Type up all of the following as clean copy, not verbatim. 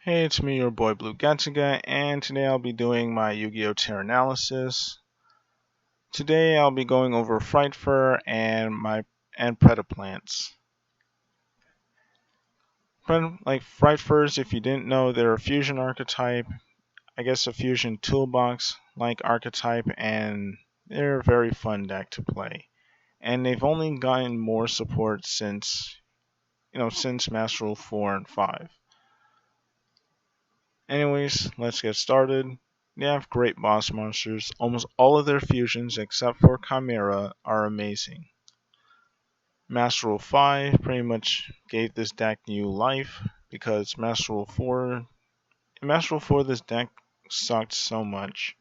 Hey, it's me, your boy Blue Gatsuga, and today I'll be doing my Yu-Gi-Oh! Tier analysis. Today I'll be going over Frightfur and Predaplants. Like Frightfurs, if you didn't know, they're a fusion archetype, I guess a fusion toolbox like archetype, and they're a very fun deck to play. And they've only gotten more support since Master Rule 4 and 5. Anyways, let's get started. They have great boss monsters. Almost all of their fusions, except for Chimera, are amazing. Master Rule 5 pretty much gave this deck new life because in Master Rule 4 this deck sucked so much.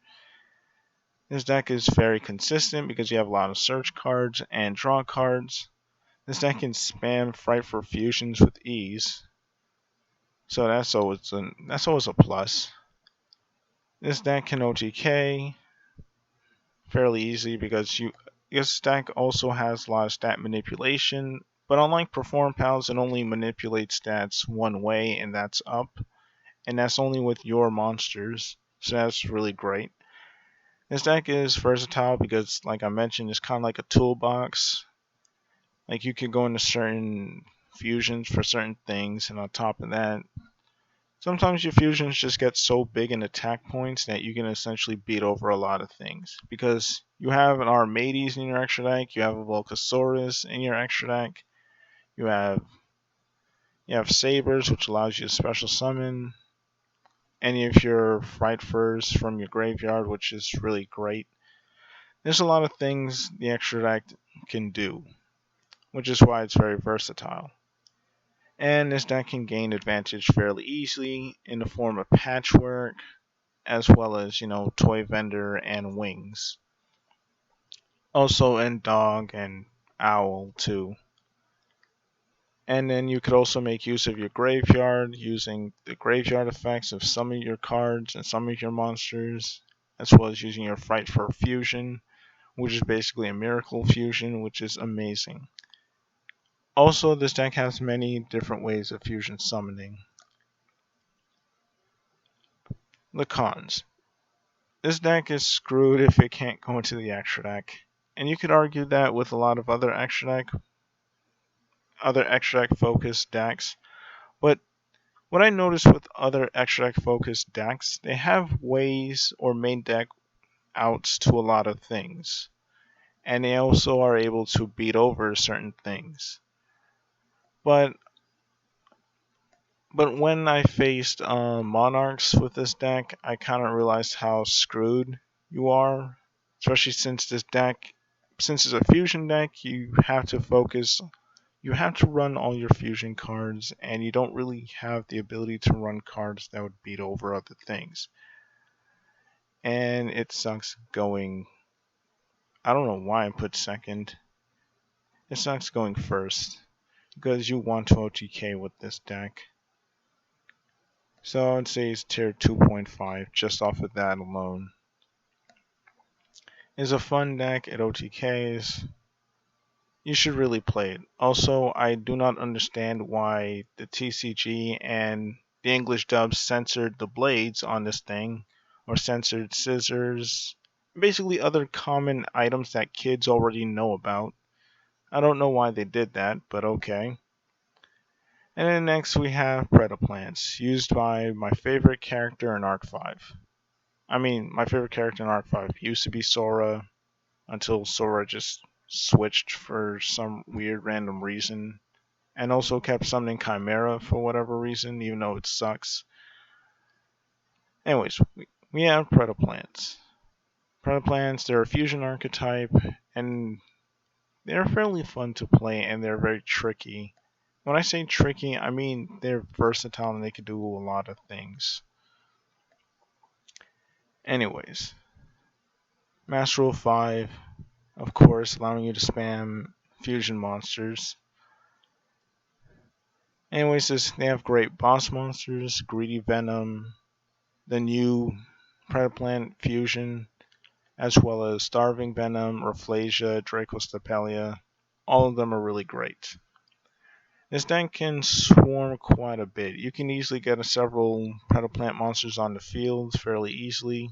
This deck is very consistent because you have a lot of search cards and draw cards. This deck can spam Frightfur fusions with ease, so that's always a plus. This deck can OTK fairly easy because your stack also has a lot of stat manipulation, but unlike Perform Pals, it only manipulates stats one way, and that's up, and that's only with your monsters, so that's really great. This deck is versatile because, like I mentioned, it's kind of like a toolbox. Like you could go into certain fusions for certain things, and on top of that, sometimes your fusions just get so big in attack points that you can essentially beat over a lot of things. Because you have an Armades in your extra deck, you have a Volcasaurus in your extra deck, you have you have Sabers, which allows you to special summon any of your Frightfurs from your graveyard, which is really great. There's a lot of things the extra deck can do, which is why it's very versatile. And this deck can gain advantage fairly easily in the form of patchwork, as well as, Toy Vendor and Wings. Also in Dog and Owl too. And then you could also make use of your graveyard using the graveyard effects of some of your cards and some of your monsters, as well as using your Frightfur Fusion, which is basically a miracle fusion, which is amazing. Also, this deck has many different ways of fusion summoning. The cons. This deck is screwed if it can't go into the extra deck. And you could argue that with a lot of other extra deck focused decks. But what I noticed with other extra deck focused decks, they have ways or main deck outs to a lot of things. And they also are able to beat over certain things. But when I faced Monarchs with this deck, I kind of realized how screwed you are. Especially since it's a fusion deck, you have to run all your fusion cards, and you don't really have the ability to run cards that would beat over other things. And it sucks going. I don't know why I put second. It sucks going first because you want to OTK with this deck. So I'd say it's tier 2.5 just off of that alone. It's a fun deck at OTKs. You should really play it. Also, I do not understand why the TCG and the English dub censored the blades on this thing, or censored scissors, basically other common items that kids already know about. I don't know why they did that, but okay. And then next we have Predaplants, used by my favorite character in Arc 5. My favorite character in Arc 5 used to be Sora, until Sora just switched for some weird random reason, and also kept summoning Chimera for whatever reason, even though it sucks. Anyways, we have Predaplants. Predaplants, they're a fusion archetype, and they're fairly fun to play, and they're very tricky. When I say tricky, I mean they're versatile and they can do a lot of things. Anyways, Master Rule 5, of course, allowing you to spam fusion monsters. Anyways, they have great boss monsters, Greedy Venom, the new Predaplant fusion, as well as Starving Venom, Rafflesia, Dracostapelia. All of them are really great. This deck can swarm quite a bit. You can easily get several Predaplant monsters on the field fairly easily,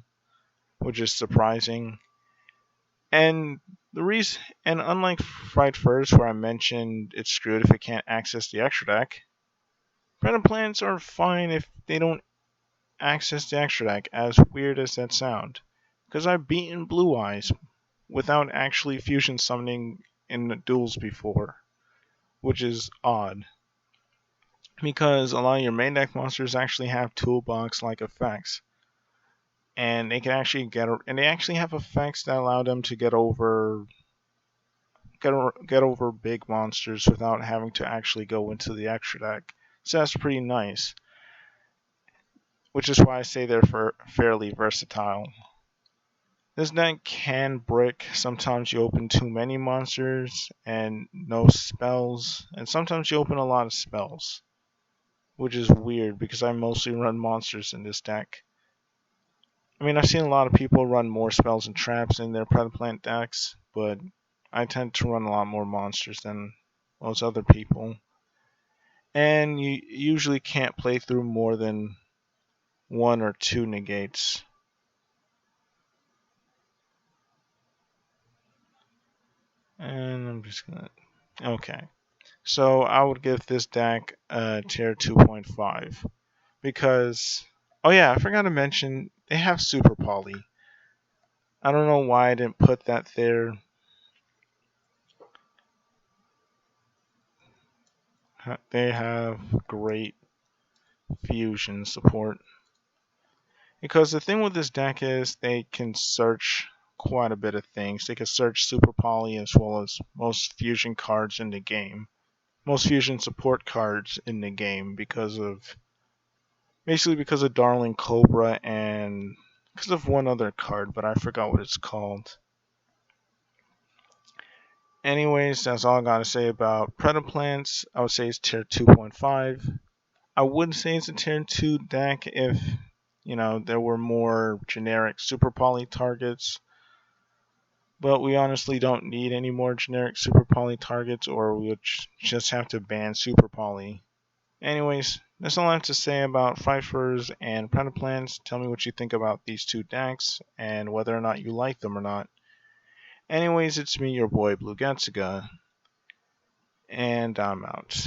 which is surprising. And the reason, and unlike Frightfurs, where I mentioned it's screwed if it can't access the extra deck, Predaplants are fine if they don't access the extra deck, as weird as that sound. Because I've beaten Blue Eyes without actually fusion summoning in the duels before, which is odd. Because a lot of your main deck monsters actually have toolbox like effects. And they can actually and they actually have effects that allow them to get over big monsters without having to actually go into the extra deck. So that's pretty nice, which is why I say they're fairly versatile. This deck can brick. Sometimes you open too many monsters and no spells, and sometimes you open a lot of spells, which is weird because I mostly run monsters in this deck. I mean, I've seen a lot of people run more spells and traps in their Predaplant decks, but I tend to run a lot more monsters than most other people. And you usually can't play through more than one or two negates. And I'm just gonna. Okay. So I would give this deck a tier 2.5 because. Oh yeah, I forgot to mention they have Super Poly. I don't know why I didn't put that there. They have great fusion support. Because the thing with this deck is they can search quite a bit of things. They can search Super Poly as well as most fusion cards in the game. Most fusion support cards in the game because of basically because of Darling Cobra and because of one other card, but I forgot what it's called. Anyways, that's all I gotta say about Predaplants. I would say it's tier 2.5. I would say it's a tier 2 deck if, there were more generic Super Poly targets. But we honestly don't need any more generic Super Poly targets, or we would just have to ban Super Poly. Anyways, that's all I have to say about Frightfurs and Predaplants. Tell me what you think about these two decks and whether or not you like them or not. Anyways, it's me, your boy Blue Getsuga, and I'm out.